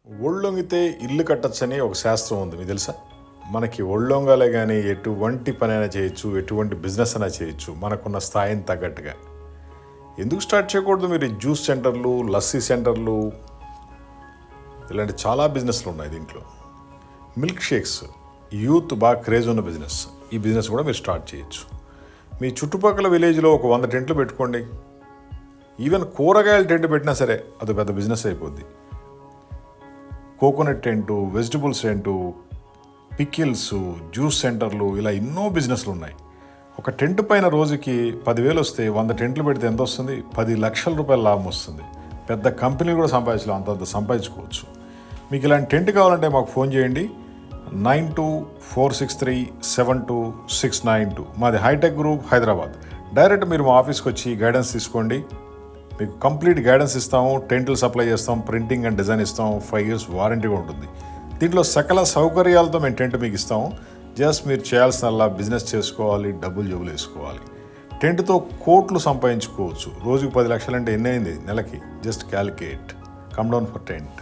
ఒళ్ళొంగితే ఇల్లు కట్టచ్చని ఒక శాస్త్రం ఉంది, మీకు తెలుసా? మనకి ఒళ్ళొంగాలే కానీ ఎటువంటి పనైనా చేయొచ్చు, ఎటువంటి బిజినెస్ అయినా చేయొచ్చు మనకున్న స్థాయిని తగ్గట్టుగా. ఎందుకు స్టార్ట్ చేయకూడదు? మీరు జ్యూస్ సెంటర్లు, లస్సీ సెంటర్లు, ఇలాంటి చాలా బిజినెస్లు ఉన్నాయి దీంట్లో. మిల్క్ షేక్స్ యూత్ బాగా క్రేజ్ ఉన్న బిజినెస్. ఈ బిజినెస్ కూడా మీరు స్టార్ట్ చేయొచ్చు. మీ చుట్టుపక్కల విలేజ్లో ఒక 100 టెంట్లు పెట్టుకోండి. ఈవెన్ కూరగాయల టెంట్ పెట్టినా సరే అది పెద్ద బిజినెస్ అయిపోద్ది. Coconut tent, vegetables tent, pickles, juice సెంటర్లు, ఇలా ఎన్నో బిజినెస్లు ఉన్నాయి. ఒక టెంట్ పైన రోజుకి 10,000 వస్తే 100 టెంట్లు పెడితే ఎంత వస్తుంది? 10 లక్షల రూపాయల లాభం వస్తుంది. పెద్ద కంపెనీలు కూడా సంపాదించలేం, అంత సంపాదించుకోవచ్చు. మీకు ఇలాంటి టెంట్ కావాలంటే మాకు ఫోన్ చేయండి. 9246372692. మాది హైటెక్ గ్రూప్, హైదరాబాద్. డైరెక్ట్ మీరు మా ఆఫీస్కి వచ్చి గైడెన్స్ తీసుకోండి. మీకు కంప్లీట్ గైడెన్స్ ఇస్తాము, టెంట్లు సప్లై చేస్తాం, ప్రింటింగ్ అండ్ డిజైన్ ఇస్తాం, 5 years వారంటీ కూడా ఉంటుంది. దీంట్లో సకల సౌకర్యాలతో మేము టెంట్ మీకు ఇస్తాము. జస్ట్ మీరు చేయాల్సిన బిజినెస్ చేసుకోవాలి, డబ్బులు జోబులు వేసుకోవాలి. టెంట్తో కోట్లు సంపాదించుకోవచ్చు. రోజుకి 10 లక్షలు అంటే ఎన్ని అయింది నెలకి? Just calculate. Come down for tent.